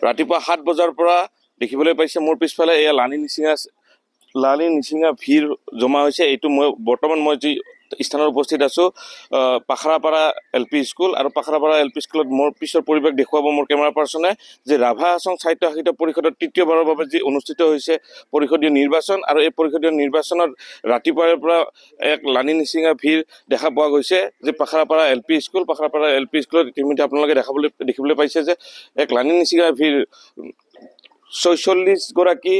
ৰাতিপুৱা 7 বজাৰ পৰা দেখিবলৈ পাইছে মোৰ পিছফালে এয়া লানি নিচিঙা ভিৰ জমা হৈছে। এইটো বৰ্তমান মই যি স্থানত উপস্থিত আছোঁ পাখৰাপাৰা LP স্কুল, আৰু পাখৰাপাৰা LP স্কুলত মোৰ পিছৰ পৰিৱেশ দেখুৱাব মোৰ কেমেৰা পাৰ্চনে যে ৰাভা হাছং সাহিত্য শাসিত পৰিষদৰ তৃতীয়বাৰৰ বাবে যি অনুষ্ঠিত হৈছে পৰিষদীয় নিৰ্বাচন, আৰু এই পৰিষদীয় নিৰ্বাচনত ৰাতিপুৱাৰ পৰা এক লানি নিচিঙা ভিৰ দেখা পোৱা গৈছে। যে পাখৰাপাৰা LP স্কুলত ইতিমধ্যে আপোনালোকে দেখিবলৈ পাইছে যে এক লানি নিচিঙা ভিৰ 46 গৰাকী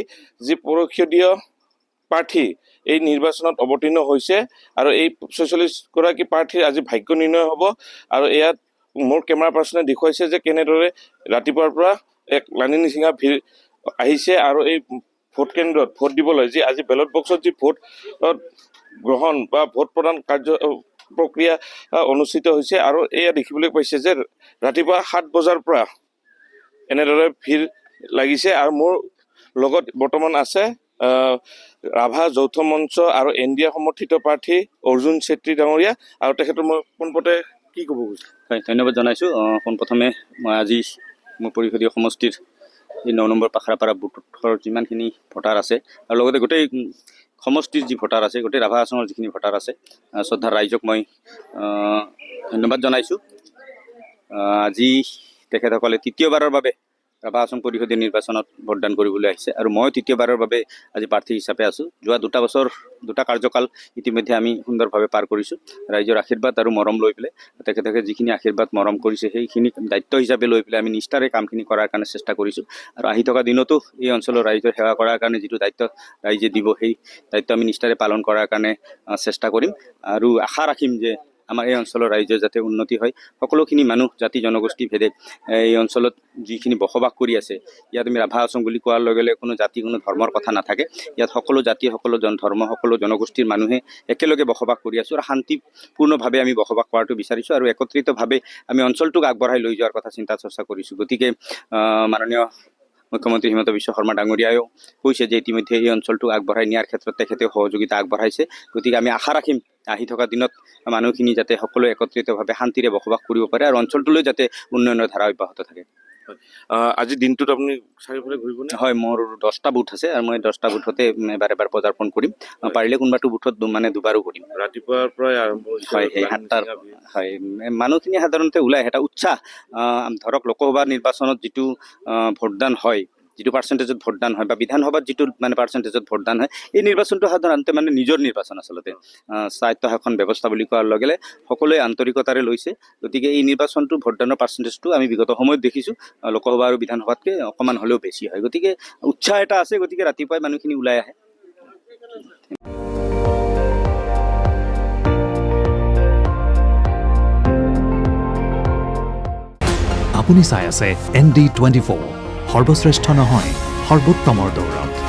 যি পৰিষদীয় প্ৰাৰ্থী এই নিৰ্বাচনত অৱতীৰ্ণ হৈছে, আৰু এই 46 গৰাকী প্ৰাৰ্থীৰ আজি ভাগ্য নিৰ্ণয় হ'ব। আৰু ইয়াত মোৰ কেমেৰা পাৰ্চনে দেখুৱাইছে যে কেনেদৰে ৰাতিপুৱাৰ পৰা এক লানি নিচিঙা ভিৰ আহিছে, আৰু এই ভোট কেন্দ্ৰত ভোট দিবলৈ যি আজি বেলট বক্সত যি ভোট গ্ৰহণ বা ভোট প্ৰদান প্ৰক্ৰিয়া অনুষ্ঠিত হৈছে। আৰু এয়া দেখিবলৈ পাইছে যে ৰাতিপুৱা 7 বজাৰ পৰা এনেদৰে ভিৰ লাগিছে। আৰু মোৰ লগত বৰ্তমান আছে ৰাভা যৌথ মঞ্চ আৰু NDA সমৰ্থিত প্ৰাৰ্থী অৰ্জুন চেত্ৰী ডাঙৰীয়া, আৰু তেখেতৰ মই পোনপটে কি ক'ব খুজিছোঁ? হয়, ধন্যবাদ জনাইছোঁ। পোনপ্ৰথমে মই আজি মোৰ পৰিষদীয় সমষ্টিৰ এই 9 নম্বৰ পাখৰাপাৰা বুথৰ যিমানখিনি ভোটাৰ আছে, আৰু লগতে গোটেই সমষ্টিৰ যি ভোটাৰ আছে, গোটেই ৰাভা হাছঙৰ যিখিনি ভোটাৰ আছে, শ্ৰদ্ধা ৰাইজক মই ধন্যবাদ জনাইছোঁ। আজি তেখেতসকলে তৃতীয়বাৰৰ বাবে ৰাভা হাছং পৰিষদীয় নিৰ্বাচনত ভোটদান কৰিবলৈ আহিছে, আৰু মই তৃতীয়বাৰৰ বাবে আজি প্ৰাৰ্থী হিচাপে আছোঁ। যোৱা 2 বছৰ 2টা কাৰ্যকাল ইতিমধ্যে আমি সুন্দৰভাৱে পাৰ কৰিছোঁ। ৰাইজৰ আশীৰ্বাদ আৰু মৰম লৈ পেলাই তেখেতে যিখিনি আশীৰ্বাদ মৰম কৰিছে সেইখিনি দায়িত্ব হিচাপে লৈ পেলাই আমি নিষ্ঠাৰে কামখিনি কৰাৰ কাৰণে চেষ্টা কৰিছোঁ। আৰু আহি থকা দিনতো এই অঞ্চলৰ ৰাইজৰ সেৱা কৰাৰ কাৰণে যিটো দায়িত্ব ৰাইজে দিব, সেই দায়িত্ব আমি নিষ্ঠাৰে পালন কৰাৰ কাৰণে চেষ্টা কৰিম। আৰু আশা ৰাখিম যে আমাৰ এই অঞ্চলৰ ৰাইজৰ যাতে উন্নতি হয়। সকলোখিনি মানুহ জাতি জনগোষ্ঠী ভেদে এই অঞ্চলত যিখিনি বসবাস কৰি আছে, ইয়াত আমি ৰাভা হাছং বুলি কোৱাৰ লগে লগে কোনো জাতি কোনো ধৰ্মৰ কথা নাথাকে। ইয়াত সকলো জাতি, সকলো ধৰ্ম, সকলো জনগোষ্ঠীৰ মানুহে একেলগে বসবাস কৰি আছোঁ, আৰু শান্তিপূৰ্ণভাৱে আমি বসবাস কৰাটো বিচাৰিছোঁ, আৰু একত্ৰিতভাৱে আমি অঞ্চলটোক আগবঢ়াই লৈ যোৱাৰ কথা চিন্তা চৰ্চা কৰিছোঁ। গতিকে মাননীয় মুখ্যমন্ত্ৰী হিমন্ত বিশ্ব শৰ্মা ডাঙৰীয়ায়ো কৈছে যে ইতিমধ্যে এই অঞ্চলটোক আগবঢ়াই নিয়াৰ ক্ষেত্ৰত তেখেতে সহযোগিতা আগবঢ়াইছে। গতিকে আমি আশা ৰাখিম আহি থকা দিনত মানুহখিনি যাতে সকলোৱে একত্ৰিতভাৱে শান্তিৰে বসবাস কৰিব পাৰে, আৰু অঞ্চলটোলৈ যাতে উন্নয়নৰ ধাৰা অব্যাহত থাকে। আজি দিনটোত আপুনি চাৰিওফালে ঘূৰিবনে? হয়, মোৰ 10টা বুথ আছে, আৰু মই 10টা বুথতে এবাৰ পদাৰ্পণ কৰিম। পাৰিলে কোনোবাটো বুথত দুবাৰো কৰিম। ৰাতিপুৱাৰ পৰাই আৰম্ভ হৈছে? হয়, সেই 7টাৰ হয়, মানুহখিনি সাধাৰণতে ওলাই এটা উৎসাহ। ধৰক লোকসভা নিৰ্বাচনত যিটো ভোটদান হয়, যিটো পাৰ্চেণ্টেজত ভোটদান হয়, বা বিধানসভাত যিটো পাৰ্চেণ্টেজত ভোটদান হয়, এই নিৰ্বাচনটো সাধাৰণতে নিজৰ নিৰ্বাচন আচলতে স্বায়ত্তশাসন ব্যৱস্থা বুলি কোৱাৰ লগে লগে সকলোৱে আন্তৰিকতাৰে লৈছে। গতিকে এই নিৰ্বাচনটো ভোটদানৰ পাৰ্চেণ্টেজটো আমি বিগত সময়ত দেখিছোঁ লোকসভা আৰু বিধানসভাতকৈ অকণমান হ'লেও বেছি হয়। গতিকে উৎসাহ এটা আছে, গতিকে ৰাতিপুৱাই মানুহখিনি ওলাই আহে। আপুনি চাই আছে ND24, সৰ্বশ্ৰেষ্ঠ নহয় সৰ্বোত্তমৰ দৌৰত।